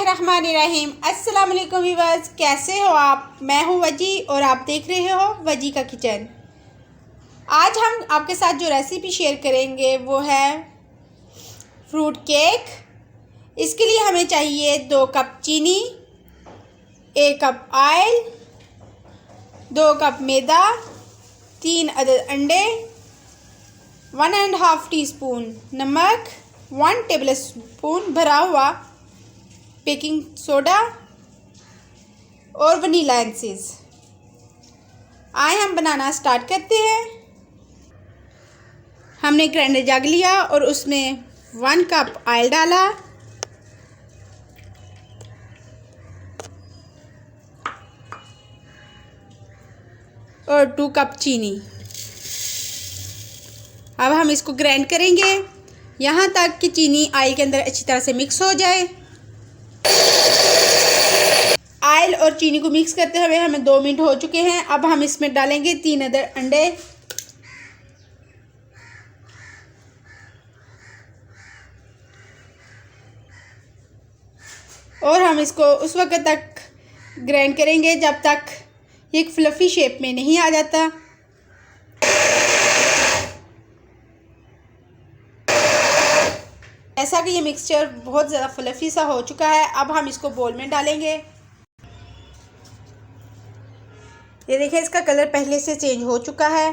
बिस्मिल्लाहिर्रहमानिर्रहीम। अस्सलाम वालेकुम व्यूअर्स, कैसे हो आप? मैं हूं वजी और आप देख रहे हो वजी का किचन। आज हम आपके साथ जो रेसिपी शेयर करेंगे वो है फ्रूट केक। इसके लिए हमें चाहिए 2 कप चीनी, 1 कप ऑयल, 2 कप मैदा, 3 अदद अंडे, 1½ टीस्पून नमक, 1 टेबल स्पून भरा हुआ बेकिंग सोडा और वनीला एसेंस। आए हम बनाना स्टार्ट करते हैं। हमने ग्राइंडर जग लिया और उसमें 1 कप ऑयल डाला, और 2 कप चीनी। अब हम इसको ग्राइंड करेंगे यहाँ तक कि चीनी ऑयल के अंदर अच्छी तरह से मिक्स हो जाए। ऑयल और चीनी को मिक्स करते हुए हमें 2 मिनट हो चुके हैं। अब हम इसमें डालेंगे 3 अदद अंडे, और हम इसको उस वक्त तक ग्राइंड करेंगे जब तक एक फ्लफ़ी शेप में नहीं आ जाता। ऐसा कि ये मिक्सचर बहुत ज़्यादा फ्लफ़ी सा हो चुका है। अब हम इसको बोल में डालेंगे। ये देखिए, इसका कलर पहले से चेंज हो चुका है।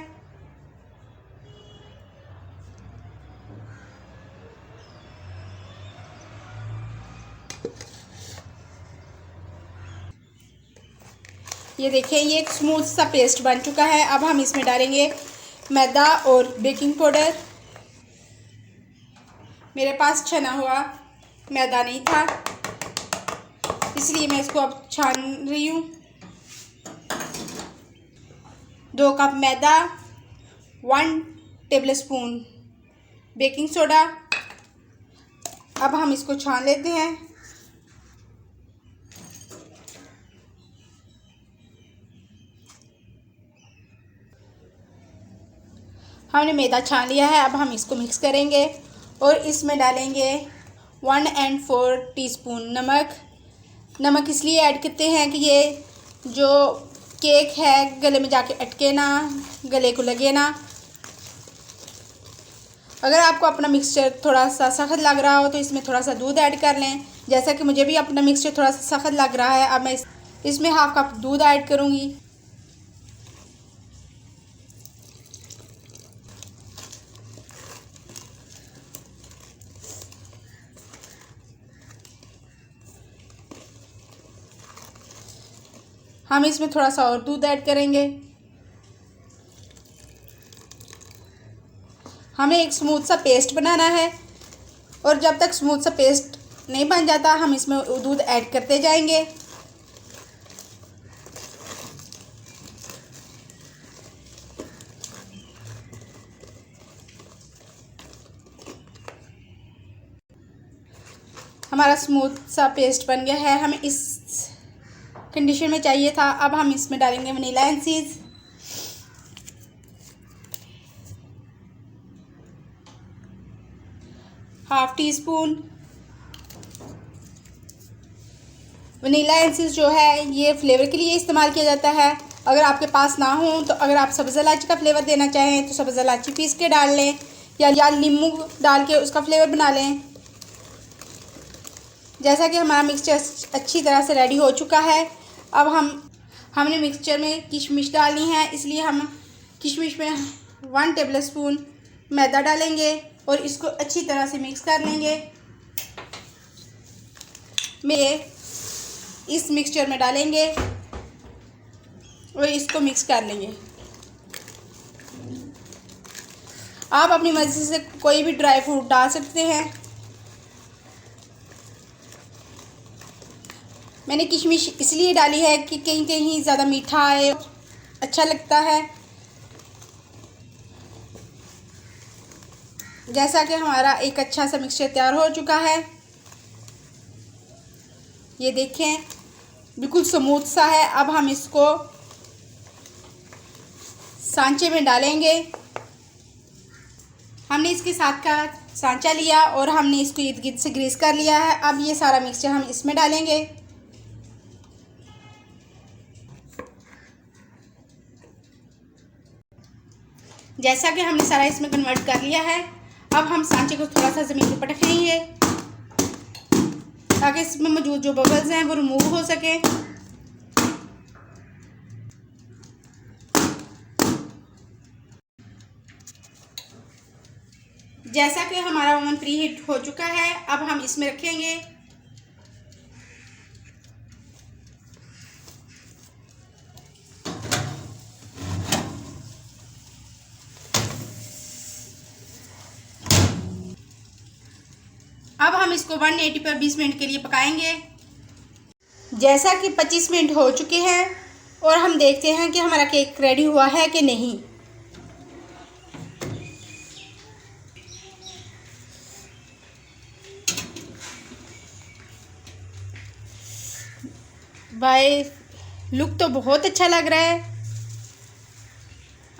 ये देखिए, ये एक स्मूथ सा पेस्ट बन चुका है। अब हम इसमें डालेंगे मैदा और बेकिंग पाउडर। मेरे पास छना हुआ मैदा नहीं था, इसलिए मैं इसको अब छान रही हूँ। 2 कप मैदा, 1 टेबल स्पून बेकिंग सोडा। अब हम इसको छान लेते हैं। हमने मैदा छान लिया है। अब हम इसको मिक्स करेंगे और इसमें डालेंगे 1¼ टीस्पून नमक। नमक इसलिए ऐड करते हैं कि ये जो केक है गले में जाके अटके ना, गले को लगे ना। अगर आपको अपना मिक्सचर थोड़ा सा सख्त लग रहा हो तो इसमें थोड़ा सा दूध ऐड कर लें, जैसा कि मुझे भी अपना मिक्सचर थोड़ा सा सख्त लग रहा है। अब मैं इसमें ½ कप दूध ऐड करूँगी। हम इसमें थोड़ा सा और दूध ऐड करेंगे। हमें एक स्मूथ सा पेस्ट बनाना है और जब तक स्मूथ सा पेस्ट नहीं बन जाता हम इसमें दूध ऐड करते जाएंगे। हमारा स्मूथ सा पेस्ट बन गया है। हमें इस कंडीशन में चाहिए था। अब हम इसमें डालेंगे vanilla essence, ½ teaspoon. Vanilla essence जो है ये फ्लेवर के लिए इस्तेमाल किया जाता है। अगर आपके पास ना हो तो अगर आप सब्ज़ इलायची का फ्लेवर देना चाहें तो सब्ज़ इलायची पीस के डाल लें या नींबू डाल के उसका फ्लेवर बना लें। जैसा कि हमारा मिक्सचर अच्छी तरह से रेडी हो चुका है। अब हमने मिक्सचर में किशमिश डालनी है, इसलिए हम किशमिश में 1 टेबल स्पून मैदा डालेंगे और इसको अच्छी तरह से मिक्स कर लेंगे। इस मिक्सचर में डालेंगे और इसको मिक्स कर लेंगे। आप अपनी मर्ज़ी से कोई भी ड्राई फ्रूट डाल सकते हैं। मैंने किशमिश इसलिए डाली है कि कहीं कहीं ज़्यादा मीठा आए, अच्छा लगता है। जैसा कि हमारा एक अच्छा सा मिक्सचर तैयार हो चुका है। ये देखें, बिल्कुल स्मूथ सा है। अब हम इसको सांचे में डालेंगे। हमने इसके साथ का सांचा लिया और हमने इसको इर्द गिर्द से ग्रीस कर लिया है। अब ये सारा मिक्सचर हम इसमें डालेंगे। जैसा कि हमने सारा इसमें कन्वर्ट कर लिया है, अब हम सांचे को थोड़ा सा ज़मीन पर पटक लेंगे ताकि इसमें मौजूद जो बबल्स हैं वो रिमूव हो सके। जैसा कि हमारा ओवन प्री हीट हो चुका है, अब हम इसमें रखेंगे अब हम इसको 180 पर 20 मिनट के लिए पकाएंगे। जैसा कि 25 मिनट हो चुके हैं और हम देखते हैं कि हमारा केक रेडी हुआ है कि नहीं। भाई लुक तो बहुत अच्छा लग रहा है।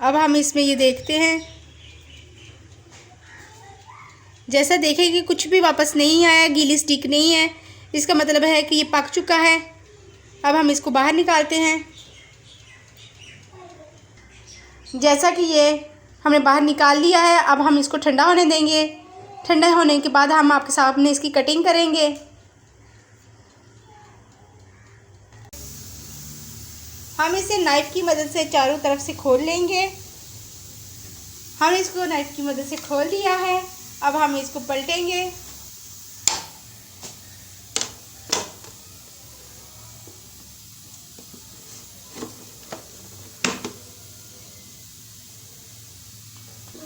अब हम इसमें ये देखते हैं, जैसा देखें कि कुछ भी वापस नहीं आया, गीली स्टिक नहीं है, इसका मतलब है कि ये पक चुका है। अब हम इसको बाहर निकालते हैं। जैसा कि ये हमने बाहर निकाल लिया है, अब हम इसको ठंडा होने देंगे। ठंडा होने के बाद हम आपके सामने इसकी कटिंग करेंगे। हम इसे नाइफ़ की मदद से चारों तरफ से खोल लेंगे। हम इसको नाइफ़ की मदद से खोल दिया है। अब हम इसको पलटेंगे।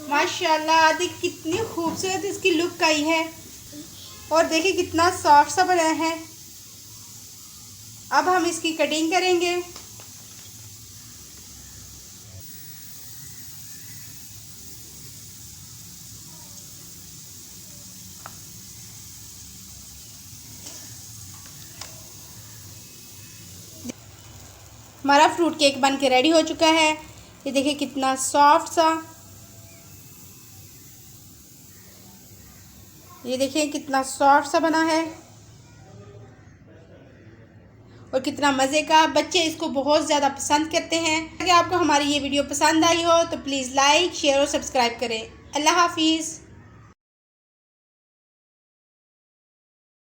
माशाल्लाह, देखिए कितनी खूबसूरत इसकी लुक आई है और देखिए कितना सॉफ्ट सा बना है। अब हम इसकी कटिंग करेंगे। हमारा फ्रूट केक बन के रेडी हो चुका है। ये देखिए कितना सॉफ्ट सा, ये देखिए कितना सॉफ्ट सा बना है और कितना मज़े का। बच्चे इसको बहुत ज़्यादा पसंद करते हैं। अगर आपको हमारी ये वीडियो पसंद आई हो तो प्लीज़ लाइक, शेयर और सब्सक्राइब करें। अल्लाह हाफिज़।